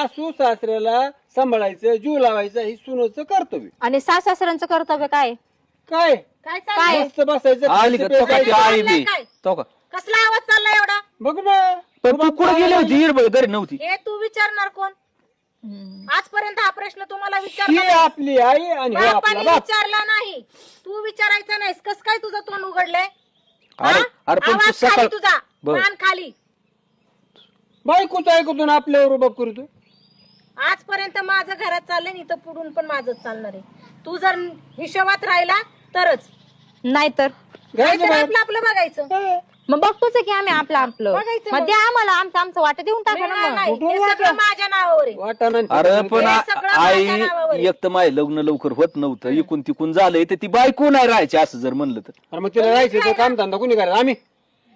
सासू सासऱ्याला सांभाळायचं, जीव लावायचं ही सुनेचं कर्तव्य. आणि सासऱ्यांचं कर्तव्य काय? काय काय चाललंय? मस्त बसायचं, आली का तो का ती आई बी काय? तो का कसला आवाज चालला एवढा? बघ ना. पण तू कुठे गेली होती हिरबळ घरी नव्हती हे तू विचारणार कोण? आजपर्यंत हा प्रश्न तुम्हाला ही विचारला आपली आई आणि हे आपला बापाने बाप. विचारला नाही. तू विचारायचा नाहीस. कस काय तुझं तोंड उघडलंय? अरे हा? अरे पण तू आवाज सकाळ खाली तुझा, बर. कान खाली. बायकोचं ऐकतो ना आपल्यावर बाप करतो. आजपर्यंत माझं घरात चाललंय आणि इथं पुढून पण माझंच चालणार आहे. तू जर हिशोबात राहिला तरच, नाहीतर घराच्या नाहीतर बाहेर आपलं आपलं बघायचं. मग बघतोच आहे की आम्ही आपलं आपलं. बघायचं मग मग. द्या आम्हाला आमचं वाटत देऊन टाका ना नाही, मग. नाही, कुठून हे वाटलं? सगळं माझ्या नावावर आहे. वाटाणा अरे पण हे सगळं आई माझ्या नावावर आहे. एक तर माझं लग्न लवकर होत नव्हतं इकून तिकून झालंय तर ती बायको नाही राहायची असं जर म्हणलं तर अरे मग तिला राहायचं काम धंदा कोणी करायचं? आम्ही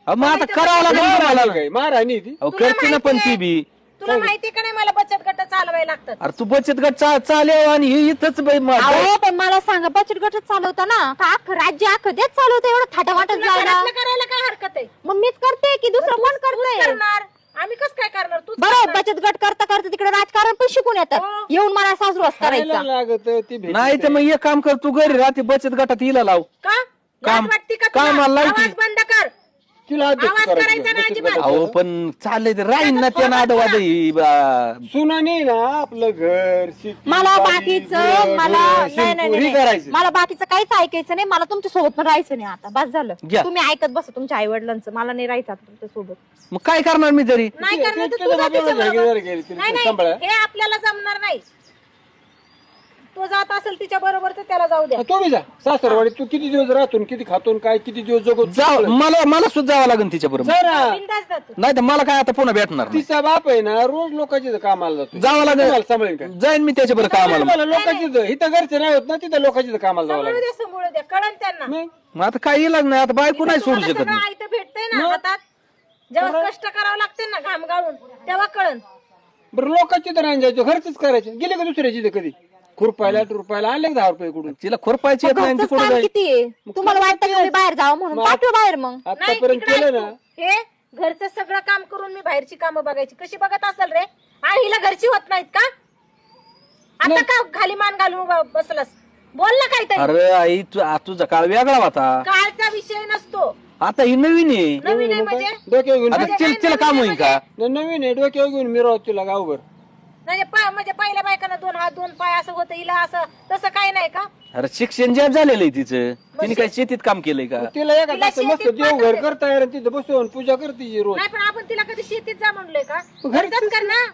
अहो, मग आता करावं लागेल मला काय महाराणी ती. अहो, तुला करते ना पण ती बी तुला माहिती का नाही मला बचत गट चालवायला लागतात? अरे तू बचत गट चालेव आणि हे इथंच बाई अहो पण मला सांगा, बचत गटच चालवता ना का अख्खं राज्य अख्खं देत चालवतं एवढं थाटामाटच तुला जायला? घरातलं करायला काय हरकत आहे? मग मीच करते की दुसरं कोण तूच करतंय? करणार. आम्ही कसं काय करणार? तूच बरोबर, करणार. बचत गट करता करता तिकडे राजकारण पण शिकून येतात. हो. येऊन मला सासुरवास खायला करायचा. लागत ती भेटते. नाही तर मग एक काम कर तू घरी राहते बचत गटात हिला लाव का? लाज काम- वाटते का कामाला तुला? लावती. आवाज बंद कर. तिला अध्यक्ष आवाज करायचं करायचा नाही बचत अजिबात. गटाचं. अहो पण चाललंय ते राहीन ना त्या नादवाद सुनाने ना आपलं घर शेती, मला बाडी, बाकीचं घर, मला घर, नाही नाही शिंपू, हे नाही. करायचं. मला बाकीचं काहीच ऐकायचं नाही. मला तुमच्या सोबत पण राहायचं नाही आता. बस झालं. घ्या. तुम्ही ऐकत बसा तुमच्या आई वडिलांचं. मला नाही राहायचं आता तुमच्या सोबत. मग काय करणार मी तरी नाही ते- करणार तर ते- तू ते जा बापाला तिच्याबरोबर. जागेवर गेली, तिला नाही नाही, सांभाळा. हे आपल्याला जमणार नाही. तो जात असेल तिच्या बरोबर तर त्याला जाऊ द्या. तो बी जा सासरवाडी. तू किती दिवस राहतो न किती खातो न काय किती दिवस जगतो जाव मला सुद्धा जावं लागेल तिच्या बरोबर जा ना. बिनधास्त जातो. नाही तर मला काय आता पुन्हा भेटणार नाही. तिचा बाप आहे ना रोज लोकांच्या कामाला जातो. जावं लागेल. तुम्हाला सांभाळेल का? जाईन मी त्याच्या बरोबर कामाला मला लोकांची इथं घरचे नाही होत ना तिथं लोकांच्या कामाला जावं सांभाळू लागेल. द्या, सांभाळू द्या. कळण त्यांना. मग मग आता काही इलाज नाही आता बायको नाही सोडू शकत सगळं मी आयतं भेटतंय ना हातात. जेव्हा कष्ट करावं लागते ना घाम गाळून तेव्हा कळण. बरं लोकांची तर नाही जायचं घरच करायचं. गेले का दुसऱ्याची इथं कधी खुरपायला टुरपायला आणले का 10 रुपये कुठून? तिला खुरपायची येत नाही ती घरचंच कुठं काम जाईल किती आहे? तुम्हाला वाटतं की मी बाहेर जावं म्हणून पाठवा बाहेर मग. नाही आतापर्यंत इकडे केलं ऐक ना. तू. हे घरचं सगळं काम करून मी बाहेरची कामं बघायची. कशी बघत असेल रे? आणि हिला घरची होत नाहीत का? आता का खाली मान घालून बसलास? बोल ना काहीतरी. अरे आई तुझा काळ वेगळा होता काळचा विषय नसतो. आता ही नवीन आहे नवीन आहे म्हणजे डोक्यावर घेऊन आता तिला काम होईल का नवीन आहे डोक्यावर घेऊन मिरव तिला गावभर. म्हणजे पहिल्या बायकांना 2 हात 2 पाय असं होतं. हिला असं तसं काय नाही का? अरे शिक्षण ज्या झालेलं आहे तिचं तिने काय शेतीत काम केलंय का तिला एका तिला तासात मस्त शेतीत देवघर करता येईल तिथं बसून पूजा करते रोज. नाही पण आपण तिला कधी शेतीत जा म्हणलोय का? घरचंच घरचंच कर ना.